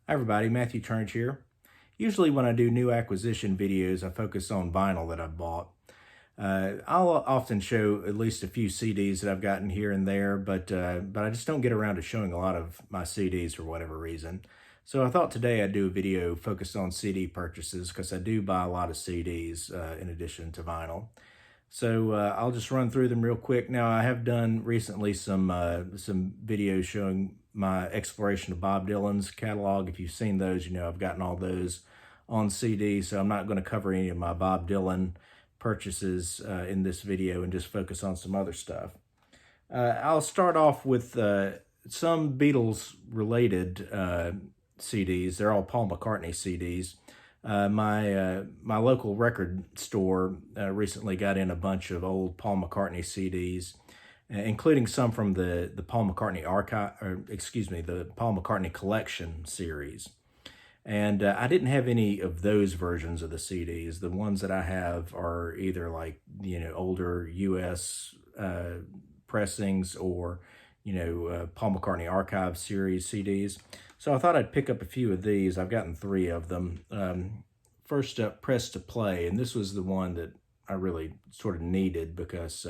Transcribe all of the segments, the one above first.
Hi everybody, Matthew Turnage here. Usually when I do new acquisition videos, I focus on vinyl that I've bought. I'll often show at least a few CDs that I've gotten here and there, but I just don't get around to showing a lot of my CDs for whatever reason. So I thought today I'd do a video focused on CD purchases because I do buy a lot of CDs in addition to vinyl. So I'll just run through them real quick. Now I have done recently some videos showing my exploration of Bob Dylan's catalog. If you've seen those, you know I've gotten all those on CD. So I'm not going to cover any of my Bob Dylan purchases in this video and just focus on some other stuff. I'll start off with some Beatles related CDs. They're all Paul McCartney CDs. My local record store recently got in a bunch of old Paul McCartney CDs, including some from the Paul McCartney archive, or excuse me, the Paul McCartney collection series. And I didn't have any of those versions of the CDs. The ones that I have are either like, older US pressings or, Paul McCartney archive series CDs. So I thought I'd pick up a few of these. I've gotten 3 of them. First up, Press to Play, and this was the one that I really sort of needed because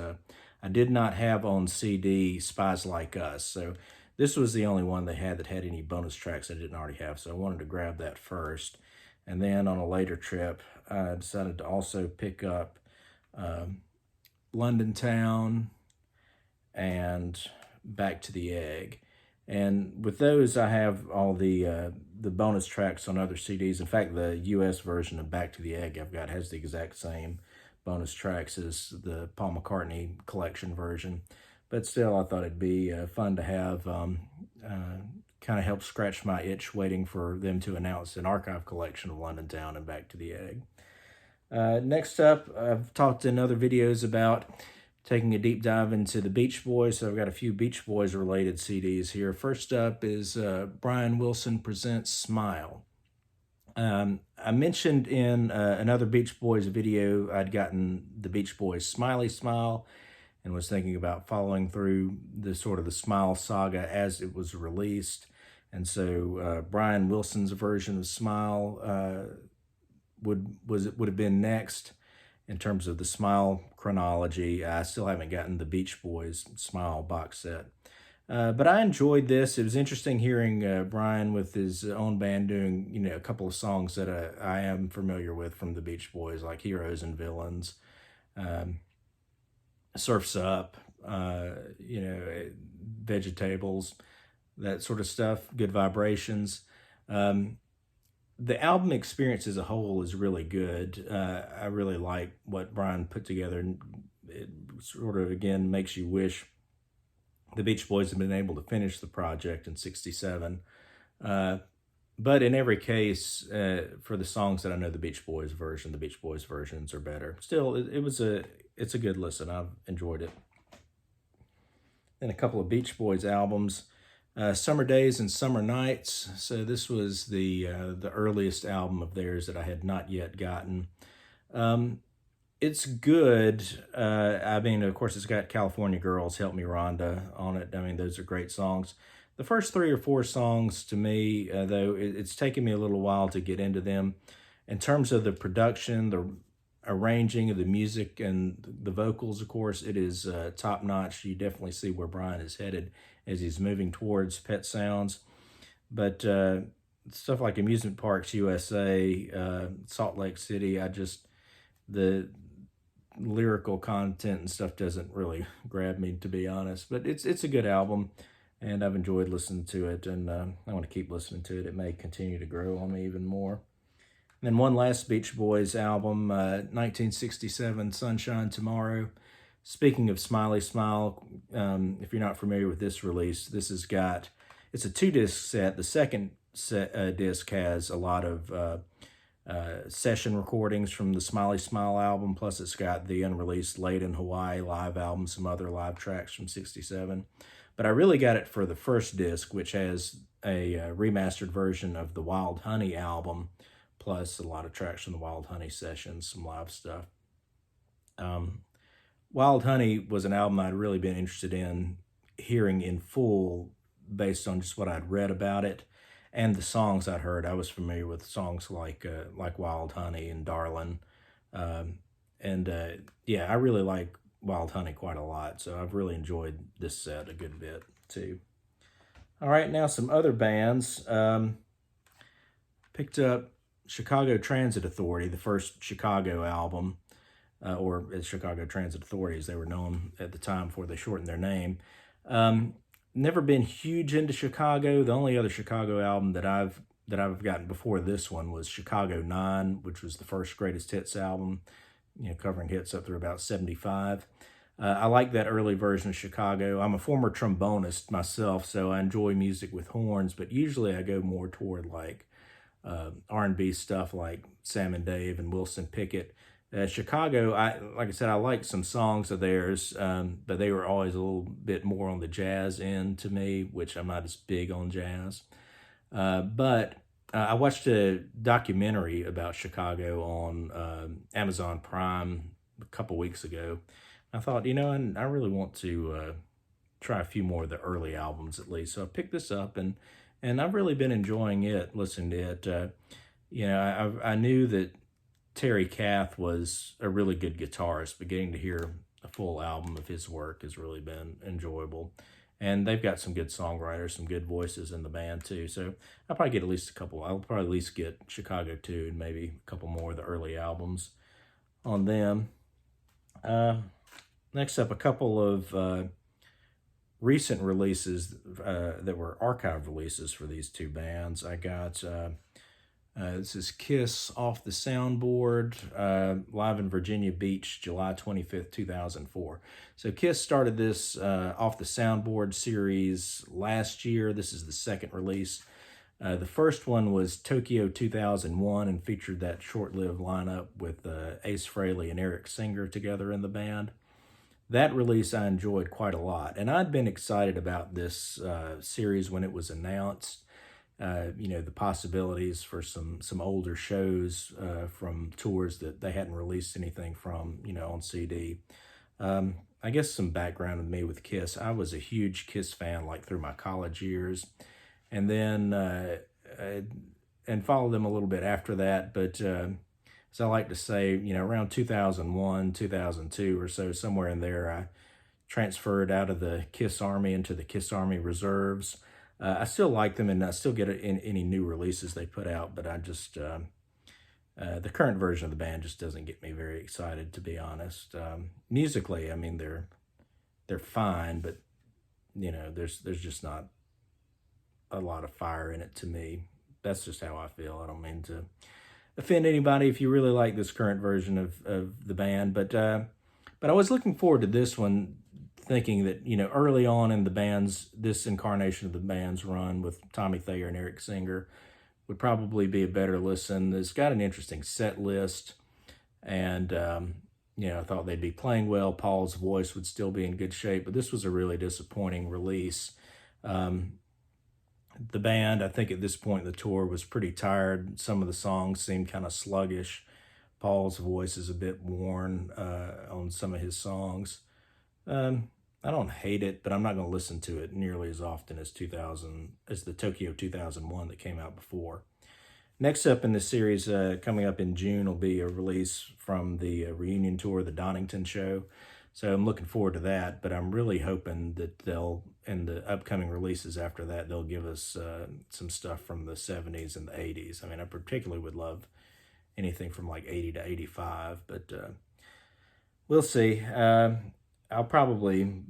I did not have on CD Spies Like Us. So this was the only one they had that had any bonus tracks I didn't already have. So I wanted to grab that first. And then on a later trip, I decided to also pick up London Town and Back to the Egg. And with those, I have all the bonus tracks on other CDs. In fact, the US version of Back to the Egg I've got has the exact same bonus tracks as the Paul McCartney collection version. But still, I thought it'd be fun to have, kind of help scratch my itch waiting for them to announce an archive collection of London Town and Back to the Egg. Next up, I've talked in other videos about taking a deep dive into the Beach Boys, so I've got a few Beach Boys related CDs here. First up is Brian Wilson Presents Smile. I mentioned in another Beach Boys video I'd gotten the Beach Boys Smiley Smile and was thinking about following through the sort of the Smile saga as it was released. And so Brian Wilson's version of Smile would have been next. In terms of the Smile chronology, I still haven't gotten the Beach Boys Smile box set. But I enjoyed this. It was interesting hearing Brian with his own band doing, a couple of songs that I am familiar with from the Beach Boys, like Heroes and Villains, Surf's Up, Vegetables, that sort of stuff, Good Vibrations. The album experience as a whole is really good. I really like what Brian put together. It sort of, again, makes you wish the Beach Boys had been able to finish the project in '67. But in every case, for the songs that I know the Beach Boys versions are better. Still, it's a good listen. I've enjoyed it. Then a couple of Beach Boys albums. Summer Days and Summer Nights. So this was the earliest album of theirs that I had not yet gotten. It's good. I mean, of course, it's got California Girls, Help Me Rhonda on it. I mean, those are great songs. The first 3 or 4 songs to me, though, it's taken me a little while to get into them. In terms of the production, the arranging of the music and the vocals, of course, it is top notch. You definitely see where Brian is headed as he's moving towards Pet Sounds. But stuff like Amusement Parks USA, Salt Lake City, the lyrical content and stuff doesn't really grab me, to be honest. But it's a good album, and I've enjoyed listening to it, and I want to keep listening to it. It may continue to grow on me even more. And then one last Beach Boys album, 1967, Sunshine Tomorrow. Speaking of Smiley Smile, if you're not familiar with this release, it's a 2-disc set. The second disc has a lot of session recordings from the Smiley Smile album, plus it's got the unreleased Late in Hawaii live album, some other live tracks from '67. But I really got it for the first disc, which has a remastered version of the Wild Honey album, plus a lot of tracks from the Wild Honey sessions, some live stuff. Wild Honey was an album I'd really been interested in hearing in full based on just what I'd read about it. and the songs I'd heard. I was familiar with songs like Wild Honey and Darlin'. Um, and yeah, I really like Wild Honey quite a lot, so I've really enjoyed this set a good bit too. All right, now some other bands. Picked up Chicago Transit Authority, the first Chicago album, or as Chicago Transit Authority as they were known at the time before they shortened their name. Um, Never been huge into Chicago. The only other Chicago album that I've gotten before this one was Chicago 9, which was the first greatest hits album, covering hits up through about 75. I like that early version of Chicago. I'm a former trombonist myself, so I enjoy music with horns, but usually I go more toward like R&B stuff like Sam and Dave and Wilson Pickett. Chicago, like I said, I liked some songs of theirs, but they were always a little bit more on the jazz end to me, which I'm not as big on jazz. But I watched a documentary about Chicago on Amazon Prime a couple weeks ago. I thought, and I really want to try a few more of the early albums at least. So I picked this up, and I've really been enjoying it, listening to it. I knew that Terry Kath was a really good guitarist, but getting to hear a full album of his work has really been enjoyable. And they've got some good songwriters, some good voices in the band too. So I'll probably get at least a couple. I'll probably at least get Chicago 2 and maybe a couple more of the early albums on them. Next up, a couple of recent releases that were archive releases for these two bands. I got this is Kiss Off the Soundboard, live in Virginia Beach, July 25th, 2004. So Kiss started this Off the Soundboard series last year. This is the second release. The first one was Tokyo 2001 and featured that short-lived lineup with Ace Frehley and Eric Singer together in the band. That release I enjoyed quite a lot, and I'd been excited about this series when it was announced. The possibilities for some older shows from tours that they hadn't released anything from, on CD. I guess some background of me with Kiss. I was a huge Kiss fan like through my college years, and then and followed them a little bit after that. But as I like to say, around 2001, 2002 or so, somewhere in there, I transferred out of the Kiss Army into the Kiss Army Reserves. I still like them, and I still get any new releases they put out, but I just, the current version of the band just doesn't get me very excited, to be honest. Musically, I mean, they're fine, but, there's just not a lot of fire in it to me. That's just how I feel. I don't mean to offend anybody if you really like this current version of the band, but I was looking forward to this one, thinking that, early on in this incarnation of the band's run with Tommy Thayer and Eric Singer would probably be a better listen. It's got an interesting set list, and, I thought they'd be playing well. Paul's voice would still be in good shape, but this was a really disappointing release. The band, I think at this point in the tour, was pretty tired. Some of the songs seemed kind of sluggish. Paul's voice is a bit worn on some of his songs. I don't hate it, but I'm not going to listen to it nearly as often as the Tokyo 2001 that came out before. Next up in the series, coming up in June, will be a release from the reunion tour, the Donington show. So I'm looking forward to that, but I'm really hoping that in the upcoming releases after that, they'll give us some stuff from the 70s and the 80s. I mean, I particularly would love anything from like 80 to 85, but we'll see. I'll probably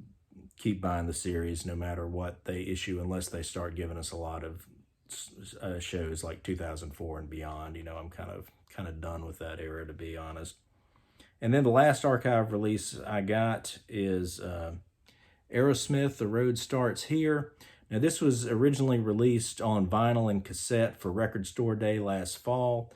keep buying the series no matter what they issue, unless they start giving us a lot of shows like 2004 and beyond. I'm kind of done with that era, to be honest. And then the last archive release I got is Aerosmith, The Road Starts Here. Now, this was originally released on vinyl and cassette for Record Store Day last fall.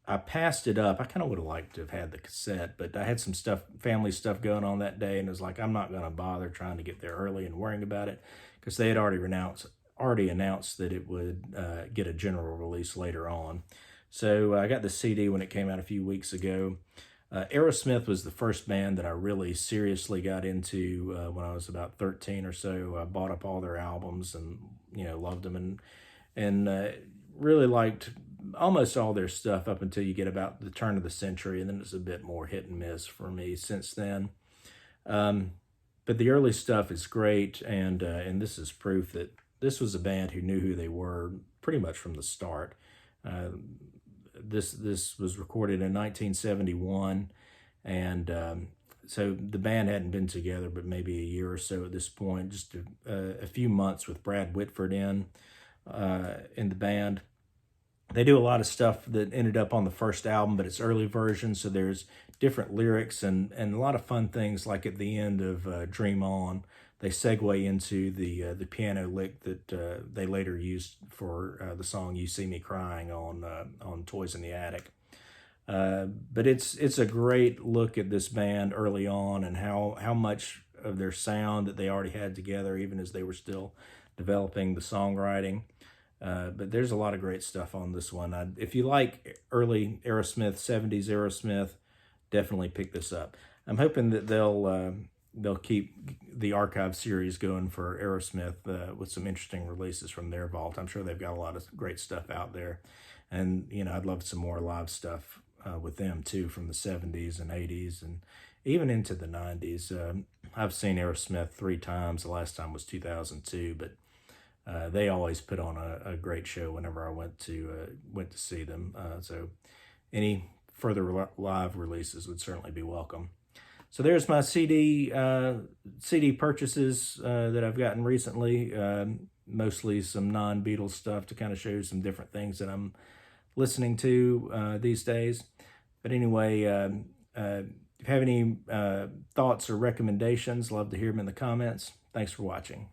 I passed it up. I kind of would have liked to have had the cassette, but I had some family stuff going on that day, and it was like, I'm not going to bother trying to get there early and worrying about it, because they had already announced that it would get a general release later on. So I got the CD when it came out a few weeks ago. Aerosmith was the first band that I really seriously got into when I was about 13 or so. I bought up all their albums and, loved them. And and really liked almost all their stuff up until you get about the turn of the century, and then it's a bit more hit and miss for me since then. Um, but the early stuff is great, and this is proof that this was a band who knew who they were pretty much from the start. Uh, this was recorded in 1971, and so the band hadn't been together but maybe a year or so at this point, just a few months with Brad Whitford in the band. They do a lot of stuff that ended up on the first album, but it's early version, so there's different lyrics and a lot of fun things, like at the end of Dream On, they segue into the piano lick that they later used for the song You See Me Crying on Toys in the Attic. But it's a great look at this band early on, and how much of their sound that they already had together, even as they were still developing the songwriting. But there's a lot of great stuff on this one. If you like early Aerosmith, 70s Aerosmith, definitely pick this up. I'm hoping that they'll keep the archive series going for Aerosmith with some interesting releases from their vault. I'm sure they've got a lot of great stuff out there. And, I'd love some more live stuff with them too, from the 70s and 80s and even into the 90s. I've seen Aerosmith 3 times. The last time was 2002, but they always put on a great show whenever I went to see them. So any further live releases would certainly be welcome. So there's my CD purchases that I've gotten recently. Mostly some non-Beatles stuff to kind of show you some different things that I'm listening to these days. But anyway, if you have any thoughts or recommendations, love to hear them in the comments. Thanks for watching.